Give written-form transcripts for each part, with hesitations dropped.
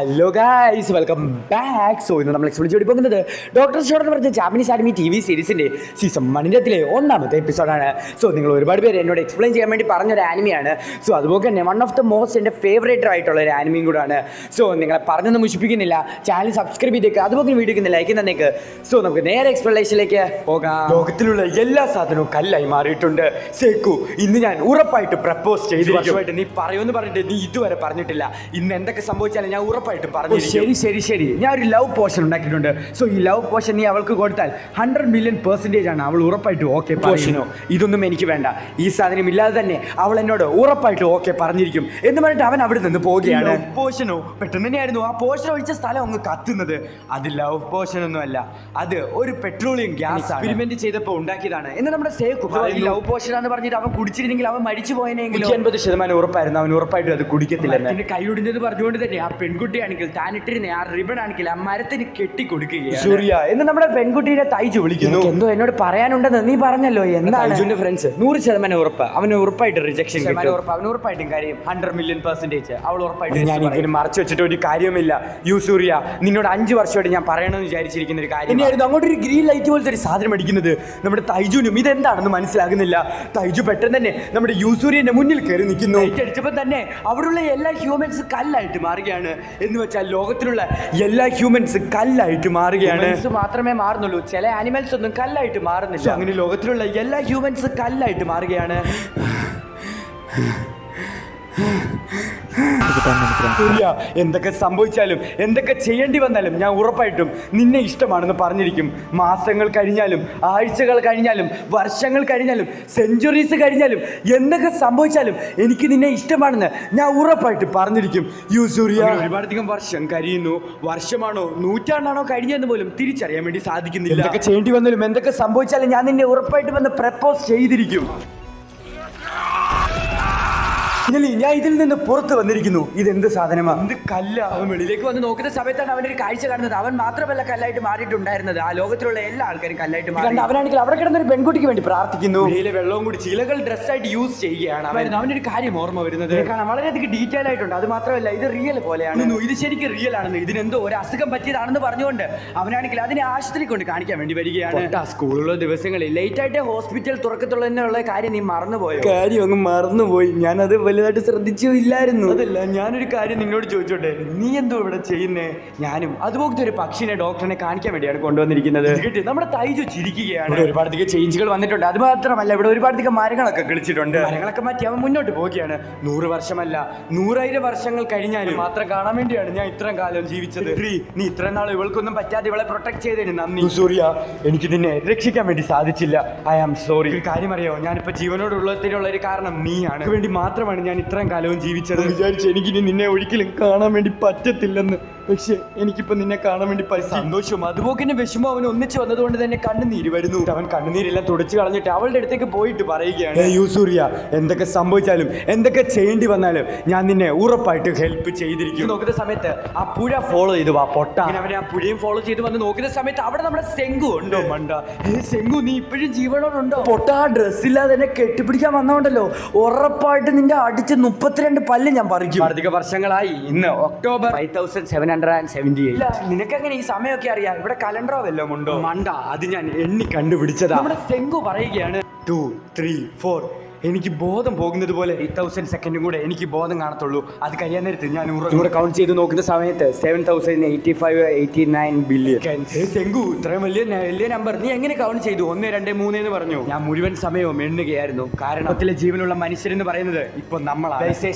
Hello guys, welcome back. So ഇന്ന് നമ്മൾ explore പോകുന്നത് ഡോക്ടർ സ്റ്റോർ എന്ന് പറഞ്ഞ ജാപ്പനീസ് ആനിമി TV സീരീസിൻ്റെ സീസൺ 1 ഒന്നാമത്തെ എപ്പിസോഡാണ്. സോ നിങ്ങൾ ഒരുപാട് പേര് എന്നോട് എക്സ്പ്ലെയിൻ ചെയ്യാൻ വേണ്ടി പറഞ്ഞൊരു ആനിമിയാണ്. സോ അതുപോലെ തന്നെ വൺ ഓഫ് ദ മോസ്റ്റ് എൻ്റെ ഫേവറേറ്റ് ആയിട്ടുള്ള ഒരു ആനിമിയും കൂടാണ്. സോ നിങ്ങളെ പറഞ്ഞൊന്നും മുഷിപ്പിക്കുന്നില്ല, ചാനൽ സബ്സ്ക്രൈബ് ചെയ്തേക്ക്, അതുപോലെ വീഡിയോക്ക് ലൈക്ക് തന്നേക്ക്. സോ നമുക്ക് നേരെ എക്സ്പ്ലനേഷനിലേക്ക് പോകാം. ലോകത്തിലുള്ള എല്ലാ സാധനവും കല്ലായി മാറിയിട്ടുണ്ട്. സേക്കു, ഇന്ന് ഞാൻ ഉറപ്പായിട്ട് പ്രപ്പോസ് ചെയ്തു. വർഷമായിട്ട് നീ പറയുമെന്ന് പറഞ്ഞിട്ട് നീ ഇതുവരെ പറഞ്ഞിട്ടില്ല. ഇന്ന് എന്തൊക്കെ സംഭവിച്ചാലും ഞാൻ ഉറപ്പായിട്ടും പറഞ്ഞു. ശരി, ഞാൻ ഒരു ലവ് പോഷൻ ഉണ്ടാക്കിയിട്ടുണ്ട്. സോ ഈ ലവ് പോഷൻ നീ അവൾക്ക് കൊടുത്താൽ 100 മില്യൺ % ആണ് അവൾ ഉറപ്പായിട്ടും ഓക്കെ പോഷനോ. ഇതൊന്നും എനിക്ക് വേണ്ട, ഈ സാധനം ഇല്ലാതെ തന്നെ അവൾ എന്നോട് ഉറപ്പായിട്ടും ഓക്കെ പറഞ്ഞിരിക്കും എന്ന് പറഞ്ഞിട്ട് അവൻ അവിടെ നിന്ന് പോവുകയാണ്. പോഷനോ പെട്ടെന്ന് തന്നെയായിരുന്നു ആ പോഷൻ ഒഴിച്ച സ്ഥലം അങ്ങ് കത്തുന്നത്. അത് ലവ് പോഷൻ ഒന്നും അല്ല, അത് ഒരു പെട്രോളിയം ഗ്യാസ് എക്സ്പെരിമെന്റ് ചെയ്തപ്പോൾ ഉണ്ടാക്കിയതാണ് എന്ന് നമ്മുടെ സേക്കു ലവ് പോഷൻ എന്ന് പറഞ്ഞിട്ട് അവൻ കുടിച്ചിരുന്നെങ്കിൽ അവൻ മരിച്ചു പോയനെങ്കിലും 80% ഉറപ്പായിരുന്നു അവൻ ഉറപ്പായിട്ടും അത് കുടിക്കത്തില്ല. എന്റെ കൈയൊടിഞ്ഞത് പറഞ്ഞുകൊണ്ട് തന്നെ ആ പെൺകുട്ടിയാണെങ്കിൽ താനിട്ടിരുന്ന ആ റിബൺ ആണെങ്കിൽ ആ മരത്തിന് കെട്ടിക്കൊടുക്കുകയാണ്. സൂര്യ എന്ന് നമ്മുടെ പെൺകുട്ടീനെ തൈജു വിളിക്കുന്നു. എന്തോ എന്നോട് പറയാനുണ്ടെന്ന് നീ പറഞ്ഞല്ലോ. എന്താ തൈജുവിന്റെ ഫ്രണ്ട്സ് 100% ഉറപ്പ്, അവന് ഉറപ്പായിട്ട് റിജക്ഷൻ ഉറപ്പ്, അവന് ഉറപ്പായിട്ടും കാര്യം 100 മില്യൺ % അവൾ ഉറപ്പായിട്ടും. ഞാൻ ഇതിന് മറച്ചു വെച്ചിട്ട് ഒരു കാര്യമില്ല. യു സൂര്യ, നിന്നോട് 5 വർഷമായിട്ട് ഞാൻ പറയണമെന്ന് വിചാരിച്ചിരിക്കുന്ന ഒരു കാര്യം തന്നെയായിരുന്നു അങ്ങോട്ടൊരു ഗ്രീൻ ലൈറ്റ് പോലത്തെ ഒരു സാധനം അടിക്കുന്നത്. നമ്മുടെ തൈജുവിനും ഇതെന്താണെന്ന് മനസ്സിലാകുന്നില്ല. തൈജു പെട്ടെന്ന് തന്നെ നമ്മുടെ യു സൂര്യന്റെ മുന്നിൽ കയറി നിൽക്കുന്നു. അടിച്ചപ്പോൾ തന്നെ അവിടെയുള്ള എല്ലാ ഹ്യൂമൻസ് കല്ലായിട്ട് മാറുകയാണ്. എന്ന് വെച്ചാൽ ലോകത്തിലുള്ള എല്ലാ ഹ്യൂമൻസ് കല്ലായിട്ട് മാറുകയാണ്. മാത്രമേ മാറുന്നുള്ളൂ, ചില ആനിമൽസ് ഒന്നും കല്ലായിട്ട് മാറുന്നില്ല. അങ്ങനെ ലോകത്തിലുള്ള എല്ലാ ഹ്യൂമൻസ് കല്ലായിട്ട് മാറുകയാണ്. എന്തൊക്കെ സംഭവിച്ചാലും എന്തൊക്കെ ചെയ്യേണ്ടി വന്നാലും ഞാൻ ഉറപ്പായിട്ടും നിന്നെ ഇഷ്ടമാണെന്ന് പറഞ്ഞിരിക്കും. മാസങ്ങൾ കഴിഞ്ഞാലും ആഴ്ചകൾ കഴിഞ്ഞാലും വർഷങ്ങൾ കഴിഞ്ഞാലും സെഞ്ചുറീസ് കഴിഞ്ഞാലും എന്തൊക്കെ സംഭവിച്ചാലും എനിക്ക് നിന്നെ ഇഷ്ടമാണെന്ന് ഞാൻ ഉറപ്പായിട്ട് പറഞ്ഞിരിക്കും. യു സൂര്യ, ഒരുപാടധികം വർഷം കഴിയുന്നു. വർഷമാണോ നൂറ്റാണ്ടാണോ കഴിഞ്ഞതെന്ന് പോലും തിരിച്ചറിയാൻ വേണ്ടി സാധിക്കുന്നില്ല. എന്തൊക്കെ ചെയ്യേണ്ടി വന്നാലും എന്തൊക്കെ സംഭവിച്ചാലും ഞാൻ നിന്നെ ഉറപ്പായിട്ട് വന്ന് പ്രപ്പോസ് ചെയ്തിരിക്കും. ഞാൻ ഇതിൽ നിന്ന് പുറത്ത് വന്നിരിക്കുന്നു. ഇതെന്ത് സാധനമാണ്? എന്ത് കല്ല? അവൻ വെളിയിലേക്ക് വന്ന് നോക്കുന്ന സമയത്താണ് അവനൊരു കാഴ്ച കാണുന്നത്. അവൻ മാത്രമല്ല കല്ലായിട്ട് മാറിയിട്ടുണ്ടായിരുന്നത്, ആ ലോകത്തിലുള്ള എല്ലാ ആൾക്കാരും കല്ലായിട്ട് മാറി. അവനാണെങ്കിൽ അവിടെ കിടന്നൊരു പെൺകുട്ടിക്ക് വേണ്ടി പ്രാർത്ഥിക്കുന്നു. വെളിയിലെ വെള്ളവും കൂടി ചിലകൾ ഡ്രസ്സായിട്ട് യൂസ് ചെയ്യുകയാണ്. അവനൊരു കാര്യം ഓർമ്മ വരുന്നത് കാണാൻ വളരെയധികം ഡീറ്റെയിൽ ആയിട്ടുണ്ട്. അത് മാത്രമല്ല ഇത് റിയൽ പോലെയാണ്. ഇത് ശരിക്കും റിയൽ ആണെന്ന്, ഇതിനെന്തോ ഒരു അസുഖം പറ്റിയതാണെന്ന് പറഞ്ഞുകൊണ്ട് അവനാണെങ്കിൽ അതിനെ ആശുപത്രി കൊണ്ട് കാണിക്കാൻ വേണ്ടി വരികയാണ്. സ്കൂളുള്ള ദിവസങ്ങളിൽ ലേറ്റ് ആയിട്ട് ഹോസ്പിറ്റൽ തുറക്കത്തുള്ള കാര്യം നീ മറന്നുപോയോ? കാര്യം അങ്ങ് മറന്നുപോയി. ഞാനത് വലുതായിട്ട് ശ്രദ്ധിച്ചോ ഇല്ലായിരുന്നു. അതല്ല, ഞാനൊരു കാര്യം നിങ്ങളോട് ചോദിച്ചോട്ടെ, നീ എന്തോ ഇവിടെ ചെയ്യുന്നേ? ഞാനും അതുപോലത്തെ ഒരു പക്ഷിനെ ഡോക്ടറിനെ കാണിക്കാൻ വേണ്ടിയാണ് കൊണ്ടുവന്നിരിക്കുന്നത്. നമ്മുടെ തൈജു ചിരിക്കുകയാണ്. ഒരുപാടധികം ചേഞ്ചുകൾ വന്നിട്ടുണ്ട്. അത് മാത്രമല്ല ഇവിടെ ഒരുപാടധികം മരങ്ങളൊക്കെ കളിച്ചിട്ടുണ്ട്. മരങ്ങളൊക്കെ മാറ്റി അവൻ മുന്നോട്ട് പോവുകയാണ്. 100 വർഷമല്ല 100,000 വർഷങ്ങൾ കഴിഞ്ഞാലും മാത്രം കാണാൻ വേണ്ടിയാണ് ഞാൻ ഇത്രയും കാലം ജീവിച്ചത്. നീ ഇത്രയും നാൾ ഇവൾക്കൊന്നും പറ്റാതെ ഇവളെ പ്രൊട്ടക്ട് ചെയ്തതിന് നന്ദി. സൂര്യ, എനിക്ക് നിന്നെ രക്ഷിക്കാൻ വേണ്ടി സാധിച്ചില്ല. I am sorry. ഒരു കാര്യം അറിയോ, ഞാനിപ്പോ ജീവനോടുള്ളതിനുള്ള ഒരു കാരണം നീയാണ്. വേണ്ടി മാത്രമാണ് ഞാൻ ഇത്രയും കാലവും ജീവിച്ചത്. വിചാരിച്ചു എനിക്കിനി നിന്നെ ഒരിക്കലും കാണാൻ വേണ്ടി പറ്റത്തില്ലെന്ന്. പക്ഷെ എനിക്കിപ്പോ നിന്നെ കാണാൻ വേണ്ടി സന്തോഷവും അതുപോലെ തന്നെ വിഷമം അവൻ ഒന്നിച്ച് വന്നതുകൊണ്ട് തന്നെ കണ്ണുനീര് വരുന്നു. അവൻ കണ്ണുനീരെല്ലാം തുടച്ചു കളഞ്ഞിട്ട് അവളുടെ അടുത്തേക്ക് പോയിട്ട് പറയുകയാണ്, യു സൂര്യ, എന്തൊക്കെ സംഭവിച്ചാലും എന്തൊക്കെ ചെയ്യേണ്ടി വന്നാലും ഞാൻ നിന്നെ ഉറപ്പായിട്ട് ഹെൽപ്പ് ചെയ്തിരിക്കും. നോക്കുന്ന സമയത്ത് ആ പുഴ ഫോളോ ചെയ്തു വാ പൊട്ട. അവനെ ആ പുഴയും ഫോളോ ചെയ്ത് വന്ന് നോക്കുന്ന സമയത്ത് അവിടെ നമ്മുടെ സെങ്കു ഉണ്ടോ? മണ്ട, സെങ്കു, നീ ഇപ്പോഴും ജീവനോടുണ്ടോ? പൊട്ട, ഡ്രസ്സില്ലാതെ എന്നെ കെട്ടിപ്പിടിക്കാൻ വന്നോണ്ടല്ലോ ഉറപ്പായിട്ട് നിന്റെ അടിച്ച് 32 പല്ല് ഞാൻ പറിക്കും. അധിക വർഷങ്ങളായി. ഇന്ന് ഒക്ടോബർ 5778. നിനക്കെങ്ങനെ ഈ സമയമൊക്കെ അറിയാം? ഇവിടെ കലണ്ടറോ വല്ലതും ഉണ്ടോ? മണ്ട, അത് ഞാൻ എണ്ണി കണ്ടുപിടിച്ചതാ. നമ്മുടെ സെങ്കു പറയുകയാണ് 2, 3, 4. എനിക്ക് ബോധം പോകുന്നത് പോലെ 8,000 സെക്കൻഡും കൂടെ എനിക്ക് ബോധം കാണത്തുള്ളൂ. അത് കഴിയാൻ നേരത്ത് ഞാൻ കൂടെ കൗണ്ട് ചെയ്ത് നോക്കുന്ന സമയത്ത് 7,085-89 ബില്യൺ. സെങ്കു, ഇത്രയും വലിയ നമ്പർ നീ എങ്ങനെ കൗണ്ട് ചെയ്തു? 1, 2, 3 എന്ന് പറഞ്ഞു. ഞാൻ മുഴുവൻ സമയവും എണ്ണുകയായിരുന്നു. കാരണം ജീവനുള്ള മനുഷ്യരെന്ന് പറയുന്നത് ഇപ്പൊ നമ്മളാണ്.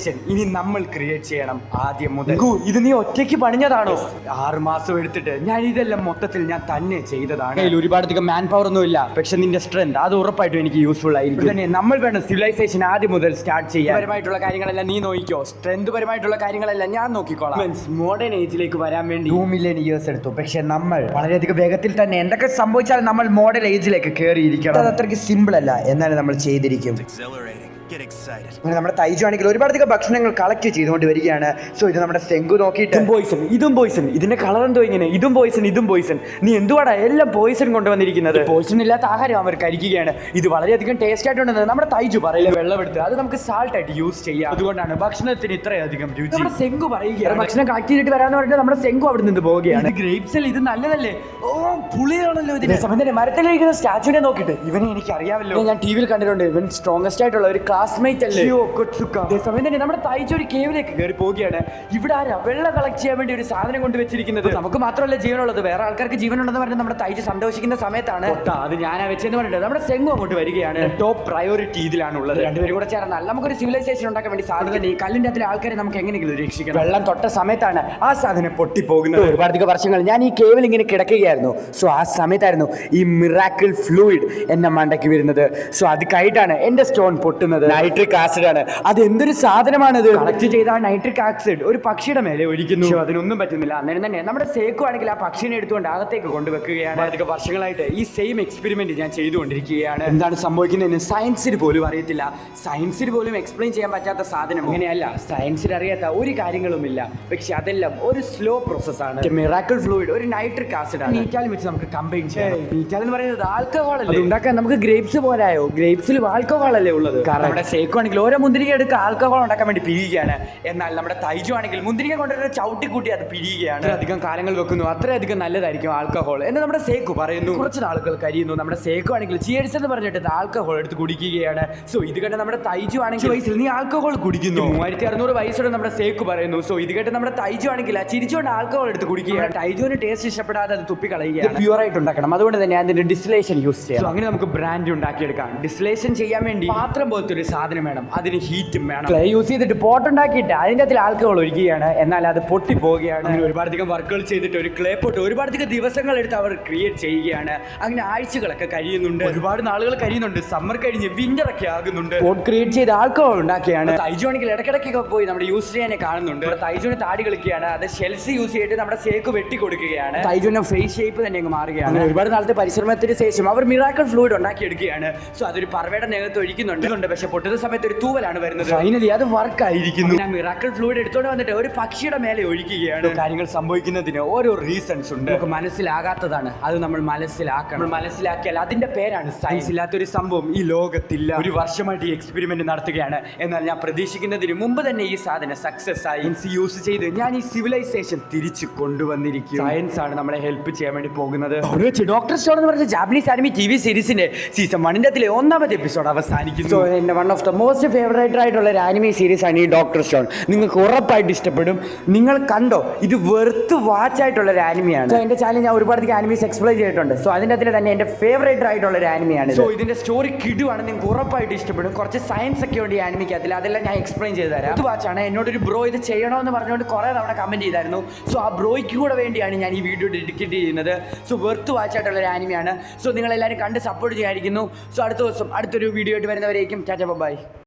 ഇനി നമ്മൾ ക്രിയേറ്റ് ചെയ്യണം ആദ്യം മുതൽ. ഇത് നീ ഒറ്റയ്ക്ക് പണിഞ്ഞതാണോ? 6 മാസം എടുത്തിട്ട് ഞാൻ ഇതെല്ലാം മൊത്തത്തിൽ ഞാൻ തന്നെ ചെയ്തതാണ്. അതിൽ ഒരുപാടധികം മാൻ പവർ ഒന്നും ഇല്ല, പക്ഷെ നിന്റെ സ്ട്രെങ്ത് അത് ഉറപ്പായിട്ടും എനിക്ക് യൂസ്ഫുൾ ആയിരിക്കും. തന്നെ നമ്മൾ വേണം സിവിലൈസേഷൻ ആദ്യം മുതൽ സ്റ്റാർട്ട് ചെയ്യാൻ. പരമായിട്ടുള്ള കാര്യങ്ങളെല്ലാം നീ നോക്കിക്കോ, സ്ട്രെങ്ത് പരമായിട്ടുള്ള കാര്യങ്ങളെല്ലാം ഞാൻ നോക്കിക്കോളാം. മോഡേൺ ഏജിലേക്ക് വരാൻ വേണ്ടി 2 മില്യൺ ഇയേഴ്സ് എടുത്തു. പക്ഷെ നമ്മൾ വളരെയധികം വേഗത്തിൽ തന്നെ എന്തൊക്കെ സംഭവിച്ചാലും നമ്മൾ മോഡേൺ ഏജിലേക്ക് കയറിയിരിക്കണം. അത് അത്രയ്ക്ക് സിമ്പിൾ അല്ല, എന്നാലും നമ്മൾ ചെയ്തിരിക്കും. get excited. അങ്ങനെ നമ്മുടെ തൈജു ആണെങ്കിൽ ഒരുപാടധികം ഭക്ഷണങ്ങൾ കളക്ട് ചെയ്തുകൊണ്ട് വരികയാണ്. സോ ഇത് നമ്മുടെ സെങ്കു നോക്കിയിട്ട് ഇതും പോയിസൺ, ഇതിന്റെ കളർ എന്തോ ഇങ്ങനെ, ഇതും പോയിസൺ. നീ എന്തുവാടാ എല്ലാം പോയിസൺ കൊണ്ടുവന്നിരിക്കുന്നത്? പോയിസൺ ഇല്ലാത്ത ആഹാരം അവർ കഴിക്കുകയാണ്. ഇത് വളരെയധികം ടേസ്റ്റ് ആയിട്ടുണ്ടെന്ന് നമ്മുടെ തൈജു പറയില്ല. വെള്ളം എടുത്ത് അത് നമുക്ക് സാൾട്ട് ആയിട്ട് യൂസ് ചെയ്യാം, അതുകൊണ്ടാണ് ഭക്ഷണത്തിന് ഇത്രയധികം രുചി. നമ്മുടെ സെങ്കു പറയുകയാണ് ഭക്ഷണം കളക്ട് ചെയ്തിട്ട് വരാന്ന് പറഞ്ഞിട്ട് നമ്മുടെ സെങ്കു അവിടെ നിന്ന് പോവുകയാണ്. ഗ്രേപ്സ് അല്ലേ, ഇത് നല്ലതല്ലേ? ഓ പുളിയാണല്ലോ ഇതിന്റെ സമയത്ത് മരത്തിലിരിക്കുന്ന സ്റ്റാച്ചുവിനെ നോക്കിയിട്ട് ഇവനെ എനിക്ക് അറിയാമല്ലോ, ഞാൻ ടി വിയിൽ കണ്ടിട്ടുണ്ട്, ഇവൻ സ്ട്രോങ്സ്റ്റ് ആയിട്ടുള്ള ഒരു ക്ലാസ്മേറ്റ് അല്ലേ. സമയം തന്നെ നമ്മുടെ തൈജു ഒരു കേവിലേക്ക് കയറി പോവുകയാണ്. ഇവിടെ ആരാ വെള്ളം കളക്ട് ചെയ്യാൻ വേണ്ടി ഒരു സാധനം കൊണ്ട് വെച്ചിരിക്കുന്നത്? നമുക്ക് മാത്രമല്ല ജീവനുള്ളത്, വേറെ ആൾക്കാർക്ക് ജീവനുണ്ടെന്ന് പറഞ്ഞ് നമ്മുടെ തൈജു സന്തോഷിക്കുന്ന സമയത്താണ് അത് ഞാനാ വെച്ചെന്ന് പറഞ്ഞിട്ട് നമ്മുടെ സെങ്കു അങ്ങോട്ട് വരികയാണ്. ടോപ്പ് പ്രയോറിറ്റി ഇതിലാണുള്ളത്. രണ്ടുപേരും കൂടെ ചേർന്നാൽ നമുക്കൊരു സിവിലൈസേഷൻ ഉണ്ടാക്കാൻ വേണ്ടി സാധ്യത. ഈ കല്ലിന്റെ അകത്തിലെ ആൾക്കാരെ നമുക്ക് എങ്ങനെയെങ്കിലും രക്ഷിക്കണം. വെള്ളം തൊട്ട സമയത്താണ് ആ സാധനം പൊട്ടിപ്പോകുന്നത്. ഒരുപാടധികം വർഷങ്ങൾ ഞാൻ ഈ കേവിൽ ഇങ്ങനെ കിടക്കുകയായിരുന്നു. സോ ആ സമയത്തായിരുന്നു ഈ മിറാക്കിൾ ഫ്ലൂയിഡ് എന്നെ മണ്ടയ്ക്ക് വരുന്നത്. സോ അത് കഴിഞ്ഞിട്ടാണ് എന്റെ സ്റ്റോൺ പൊട്ടുന്നത്. നൈട്രിക് ആസിഡ് ആണ്. അത് എന്തൊരു സാധനമാണിത്? കളക്ട് ചെയ്ത നൈട്രിക് ആസിഡ് ഒരു പക്ഷിയുടെ മേലെ ഒഴിക്കുന്നു. അതിനൊന്നും പറ്റുന്നില്ല. അന്നേരം തന്നെ നമ്മുടെ സേക്കു ആണെങ്കിൽ ആ പക്ഷിനെ എടുത്തുകൊണ്ട് അകത്തേക്ക് കൊണ്ടുവെക്കുകയാണ്. അധികം വർഷങ്ങളായിട്ട് ഈ സെയിം എക്സ്പെരിമെന്റ് ഞാൻ ചെയ്തുകൊണ്ടിരിക്കുകയാണ്. എന്താണ് സംഭവിക്കുന്നതെന്ന് സയൻസിന് പോലും അറിയത്തില്ല. സയൻസിന് പോലും എക്സ്പ്ലെയിൻ ചെയ്യാൻ പറ്റാത്ത സാധനം. അങ്ങനെയല്ല, സയൻസിന് അറിയാത്ത ഒരു കാര്യങ്ങളുമില്ല. പക്ഷെ അതെല്ലാം ഒരു സ്ലോ പ്രോസസ്സാണ്. മിറാക്കിൾ ഫ്ലൂയിഡ് ഒരു നൈട്രിക് ആസിഡ് ആണ്. നീറ്റാലും വെച്ച് നമുക്ക് കമ്പൈൻ ചെയ്യാം. നീറ്റാൽ എന്ന് പറയുന്നത് ആൽക്കഹോൾ അല്ലേ? ഉണ്ടാക്കാൻ നമുക്ക് ഗ്രേപ്സ് പോരായോ? ഗ്രേപ്സിൽ ആൽക്കഹോൾ അല്ലേ ഉള്ളത്? കാരണം നമ്മുടെ സേക്കു ആണെങ്കിൽ ഓരോ മുന്തിരിക എടുക്കുക ആൽക്കഹോൾ ഉണ്ടാക്കാൻ വേണ്ടി പിരിയുകയാണ്. എന്നാൽ നമ്മുടെ തൈജു ആണെങ്കിൽ മുന്തിരിക കൊണ്ടുവരുന്ന ചവിട്ടിക്കൂട്ടി അത് പിരിയുകയാണ്. അധികം കാലങ്ങൾ വെക്കുന്നു, അത്രയധികം നല്ലതായിരിക്കും ആൽക്കഹോൾ എന്ന് നമ്മുടെ സേക്കു പറയുന്നു. കുറച്ച് നാളുകൾ കഴിയുന്നു. നമ്മുടെ സേക്കു ആണെങ്കിൽ ചിയേഴ്സ് എന്ന് പറഞ്ഞിട്ട് ആൽക്കഹോൾ എടുത്ത് കുടിക്കുകയാണ്. സോ ഇത് കേട്ട് നമ്മുടെ തൈജു ആണെങ്കിൽ വയസ്സിൽ നീ ആൽക്കഹോൾ കുടിക്കുന്നു. 3600 വയസ്സോടെ നമ്മുടെ സേക്കു പറയുന്നു. സോ ഇത് കേട്ട് നമ്മുടെ തൈജു ആണെങ്കിൽ ചിരിച്ചുകൊണ്ട് ആൽക്കഹോൾ എടുത്ത് കുടിക്കുകയാണ്. തൈജുവിന് ടേസ്റ്റ് ഇഷ്ടപ്പെടാതെ അത് തുപ്പി കളയുകയാണ്. പ്യൂർ ആയിട്ട് ഉണ്ടാക്കണം, അതുകൊണ്ട് തന്നെ അതിന്റെ ഡിസ്റ്റിലേഷൻ യൂസ് ചെയ്യാം. അങ്ങനെ നമുക്ക് ബ്രാൻഡ് ഉണ്ടാക്കിയെടുക്കാം. ഡിസ്റ്റിലേഷൻ ചെയ്യാൻ വേണ്ടി പാത്രം പോലത്തെ ഒരു സാധനം വേണം, അതിന് ഹീറ്റും വേണം. ക്ലേ യൂസ് ചെയ്തിട്ട് പോട്ട് ഉണ്ടാക്കിയിട്ട് അതിന്റെ അതിൽ ആൽക്കഹോൾ ഒഴിക്കുകയാണ്. എന്നാൽ അത് പൊട്ടി പോവുകയാണ്. അങ്ങനെ ഒരുപാടധികം വർക്കുകൾ ചെയ്തിട്ട് ഒരു ക്ലേ പോട്ട് ഒരുപാടധികം ദിവസങ്ങൾ എടുത്ത് അവർ ക്രിയേറ്റ് ചെയ്യുകയാണ്. അങ്ങനെ ആഴ്ചകളൊക്കെ കഴിയുന്നുണ്ട്, ഒരുപാട് നാളുകൾ കഴിയുന്നുണ്ട്. സമ്മർ കഴിഞ്ഞ് വിന്റർ ഒക്കെ ആകുന്നുണ്ട്. പോട്ട് ക്രിയേറ്റ് ചെയ്ത് ആൽക്കഹോൾ ഉണ്ടാക്കിയാണ്. തൈജു ആണെങ്കിൽ ഇടയ്ക്കിടയ്ക്കൊക്കെ പോയി നമ്മുടെ യൂസ് ചെയ്യാനെ കാണുന്നുണ്ട്. തൈജുവിന് താടി കളിക്കുകയാണ്. അത് ഷെൽസ് യൂസ് ചെയ്തിട്ട് നമ്മുടെ സേക്ക് വെട്ടി കൊടുക്കുകയാണ്. തൈജുവിന്റെ ഫേസ് ഷേപ്പ് തന്നെ അങ്ങ് മാറുകയാണ്. ഒരുപാട് നാളത്തെ പരിശ്രമത്തിന് ശേഷം അവർ മിറാക്കിൾ ഫ്ലൂയിഡ് ഉണ്ടാക്കിയെടുക്കുകയാണ്. സോ അതൊരു പറവയുടെ നേരത്ത് ഒഴിക്കുന്നുണ്ട്. പക്ഷെ പൊട്ടുന്ന സമയത്ത് ഒരു തൂവലാണ് വരുന്നത്. ഫൈനലി അത് വർക്ക് ആയിരിക്കുന്നു. മിറാക്കിൾ ഫ്ലൂയിഡ് എടുത്തോണ്ട് വന്നിട്ട് ഒരു പക്ഷിയുടെ മേലെ ഒഴിക്കുകയാണ്. കാര്യങ്ങൾ സംഭവിക്കുന്നതിന് ഓരോ റീസൺസ് ഉണ്ട്. നമുക്ക് മനസ്സിലാകാത്തതാണ്, അത് നമ്മൾ മനസ്സിലാക്കണം. നമ്മൾ മനസ്സിലാക്കിയാൽ അതിന്റെ പേരാണ് സയൻസ്. ഇല്ലാത്തൊരു സംഭവം ഈ ലോകത്തില്ല. ഒരു വർഷമായിട്ട് ഈ എക്സ്പെരിമെന്റ് നടത്തുകയാണ്. എന്നാൽ ഞാൻ പ്രതീക്ഷിക്കുന്നതിന് മുമ്പ് തന്നെ ഈ സാധനം സക്സസ് സയൻസ് യൂസ് ചെയ്ത് ഞാൻ ഈ സിവിലൈസേഷൻ തിരിച്ചു കൊണ്ടുവന്നിരിക്കും. സയൻസ് ആണ് നമ്മളെ ഹെൽപ്പ് ചെയ്യാൻ വേണ്ടി പോകുന്നത്. ഡോക്ടർ സ്റ്റോൺ എന്ന് പറഞ്ഞ ജാപ്പനീസ് ആനിമി TV സീരീസിന്റെ സീസൺ 1 ഒന്നാമത്തെ എപ്പിസോഡ് അവസാനിക്കുന്നു. സോ എന്റെ one of the most favourite ആയിട്ടുള്ള ഒരു ആനിമി സീരീസ് ആണ് ഈ ഡോക്ടർ സ്റ്റോൺ. നിങ്ങൾക്ക് ഉറപ്പായിട്ട് ഇഷ്ടപ്പെടും. നിങ്ങൾ കണ്ടോ, ഇത് വെറുത്ത് വാച്ച് ആയിട്ടുള്ള ഒരു ആനിമിയാണ്. സോ എന്റെ ചാനൽ ഞാൻ ഒരുപാട് ആനിമീസ് എക്സ്പ്ലെയിൻ ചെയ്തിട്ടുണ്ട്. സോ അതിന്റെ അതിൽ തന്നെ എന്റെ ഫേവറേറ്റ് ആയിട്ടുള്ള ഒരു ആനിമിയാണ്. സോ ഇതിന്റെ സ്റ്റോറി കിടുവാണ്, നിങ്ങൾക്ക് ഉറപ്പായിട്ട് ഇഷ്ടപ്പെടും. കുറച്ച് സയൻസ് ഒക്കെ ഉണ്ട് ഈ ആനിമിക്കകത്തിൽ, അതെല്ലാം ഞാൻ എക്സ്പ്ലെയിൻ ചെയ്ത് തരാം. വാച്ചാണ് എന്നോടൊരു ബ്രോ ഇത് ചെയ്യണമെന്ന് പറഞ്ഞുകൊണ്ട് കുറെ തവണ കമന്റ് ചെയ്തായിരുന്നു. സോ ആ ബ്രോയ്ക്ക് കൂടെ വേണ്ടിയാണ് ഞാൻ ഈ വീഡിയോ ഡെഡിക്കേറ്റ് ചെയ്യുന്നത്. സോ വെറുത്ത് വാച്ച് ആയിട്ടുള്ള ഒരു ആനിമിയാണ്. സോ നിങ്ങൾ എല്ലാവരും കണ്ട് സപ്പോർട്ട് ചെയ്യാതിരിക്കുന്നു. സോ അടുത്ത ദിവസം അടുത്തൊരു വീഡിയോ ആയിട്ട് വരുന്നവരേക്കും ടാറ്റ ബൈ.